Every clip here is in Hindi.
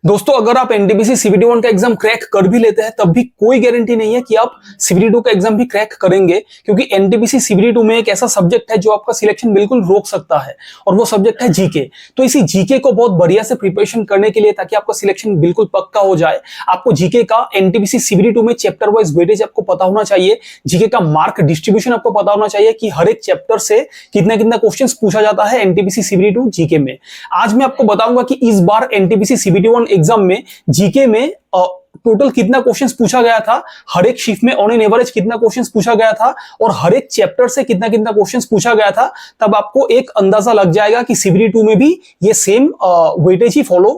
दोस्तों अगर आप एनटीपीसी सीबीटी 1 का एग्जाम क्रैक कर भी लेते हैं तब भी कोई गारंटी नहीं है कि आप सीबीटी 2 का एग्जाम भी क्रैक करेंगे, क्योंकि एनटीपीसी सीबीटी 2 में एक ऐसा सब्जेक्ट है जो आपका सिलेक्शन बिल्कुल रोक सकता है और वो सब्जेक्ट है जीके। तो इसी जीके को बहुत बढ़िया से प्रिपरेशन करने के लिए, ताकि आपका सिलेक्शन बिल्कुल पक्का हो जाए, आपको जीके का एनटीपीसी सीबीटी 2 में चैप्टर वाइज वेटेज आपको पता होना चाहिए। जीके का मार्क डिस्ट्रीब्यूशन आपको पता होना चाहिए कि हर एक चैप्टर से कितना कितना क्वेश्चन पूछा जाता है एनटीपीसी सीबीटी 2 जीके में। आज मैं आपको बताऊंगा कि इस बार एनटीपीसी सीबीटी 1 एग्जाम में जीके में टोटल कितना क्वेश्चंस पूछा गया था, हर एक शिफ्ट में ऑन एन एवरेज कितना क्वेश्चंस पूछा गया था और हर एक चैप्टर से कितना कितना क्वेश्चंस पूछा गया था। तब आपको एक अंदाजा लग जाएगा कि सीबीटी 2 में भी ये सेम वेटेज ही फॉलो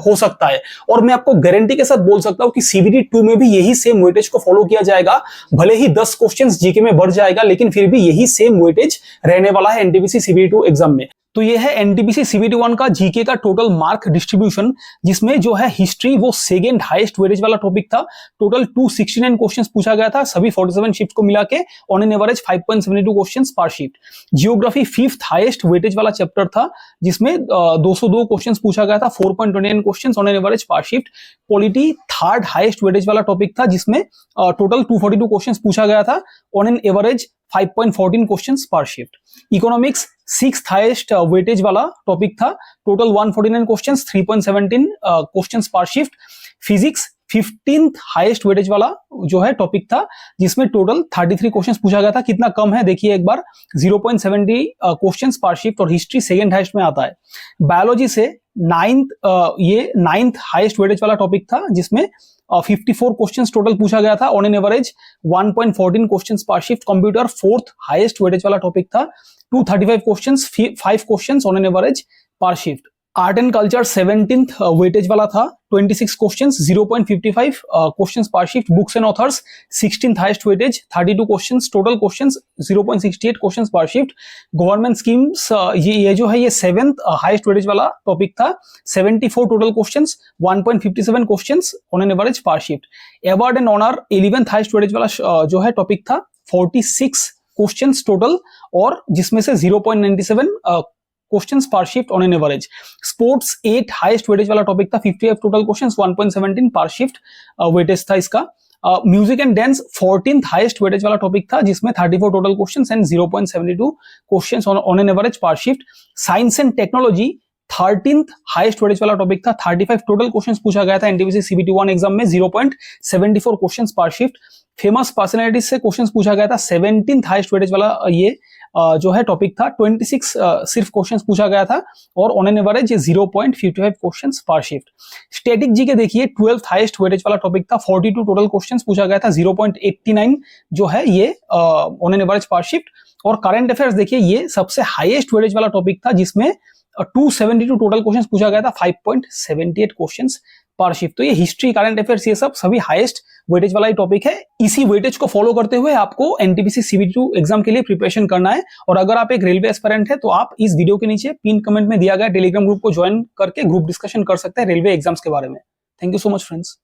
हो सकता है। और मैं आपको गारंटी के साथ बोल सकता हूं कि सीबीटी 2 में भी यही सेम वेटेज को फॉलो किया जाएगा। भले ही 10 क्वेश्चंस जीके में बढ़ जाएगा, लेकिन फिर भी यही सेम वेटेज रहने वाला है एनटीपीसी सीबीटी 2 एग्जाम में। तो ये है एनटीपीसी सीबीटी 1 का जीके का टोटल मार्क डिस्ट्रीब्यूशन, जिसमें जो है हिस्ट्री वो सेकंड हाईएस्ट वेटेज वाला टॉपिक था। टोटल 269 क्वेश्चंस पूछा गया था, सभी 47 शिफ्ट को मिला के ऑन एन एवरेज 5.72 क्वेश्चंस पर shift. Geography 5th highest weightage वाला चैप्टर था, जिसमें 202 क्वेश्चंस पूछा गया था, 4.29 क्वेश्चंस ऑन एन एवरेज पर shift. Polity 3rd highest weightage वाला टॉपिक था, जिसमें टोटल 242 क्वेश्चंस पूछा गया था, ऑन एन एवरेज 5.14 क्वेश्चंस पर shift. Economics 6th highest weightage वाला टॉपिक था, टोटल 149 क्वेश्चंस, 3.17 क्वेश्चंस पर shift. Physics 15th highest weightage वाला जो है टॉपिक था, जिसमें टोटल 33 क्वेश्चंस पूछा गया था। कितना कम है देखिए एक बार, 0.70 क्वेश्चंस पर शिफ्ट। और हिस्ट्री सेकंड हाईएस्ट में आता है। बायोलॉजी से 9th हाईएस्ट वेटेज वाला टॉपिक था, जिसमें 54 क्वेश्चंस टोटल पूछा गया था, ऑन एन एवरेज 1.14 क्वेश्चंस पर shift. Computer 4th highest weightage वाला टॉपिक था, 235 questions, 5 questions on an average पर shift. Art and culture 17th weightage वाला था, 26 क्वेश्चंस, 0.55 क्वेश्चंस पर shift. Books and authors 16th highest weightage, 32 questions, total questions 0.68 questions पर शिफ्ट। गवर्नमेंट स्कीम्स ये जो है ये 7th हाईएस्ट वेटेज वाला टॉपिक था, 74 total questions, 1.57 questions on an average पर shift. Award and honour 11th highest weightage वाला जो है टॉपिक था, 46 क्वेश्चंस टोटल, और जिसमें से 0.97 क्वेश्चंस पर shift on an average. Sports 8 highest weightage वाला टॉपिक था, 58 टोटल क्वेश्चंस, 1.17 पर शिफ्ट वेटेज था इसका। Music and dance 14th highest weightage वाला टॉपिक था, जिसमें 34 total questions and 0.72 questions on an average पर shift. Science and technology 13th highest weightage वाला टॉपिक था, 35 टोटल क्वेश्चंस पूछा गया था एनटीपीसी सीबीटी 1 एग्जाम में, 0.74 क्वेश्चंस पर शिफ्ट। फेमस पर्सनैलिटीज से क्वेश्चंस पूछा गया था, 17th हाईएस्ट वेटेज वाला ये जो है टॉपिक था, 26 सिर्फ क्वेश्चंस पूछा गया था, और ऑन एन एवरेज 0.55 क्वेश्चंस पर शिफ्ट। स्टैटिक जीके देखिए 12th हाईएस्ट वेटेज वाला टॉपिक था, 42 टोटल क्वेश्चंस पूछा गया था, 0.89 जो है ये ऑन एन एवरेज पर शिफ्ट। और करंट अफेयर्स देखिए ये सबसे हाईएस्ट वेटेज वाला टॉपिक था, जिसमें 272 टोटल क्वेश्चंस पूछा गया था, 5.78 क्वेश्चंस पर शिफ्ट। तो ये हिस्ट्री, करंट अफेयर्स, ये सब सभी हाईएस्ट वेटेज वाला ही टॉपिक है। इसी वेटेज को फॉलो करते हुए आपको एनटीपीसी सीबीटी 2 एग्जाम के लिए प्रिपरेशन करना है। और अगर आप एक रेलवे एस्पिरेंट है तो आप इस वीडियो के नीचे पिन कमेंट में दिया गया टेलीग्राम ग्रुप को ज्वाइन करके ग्रुप डिस्कशन कर सकते हैं रेलवे एग्जाम्स के बारे में। Thank you so much friends.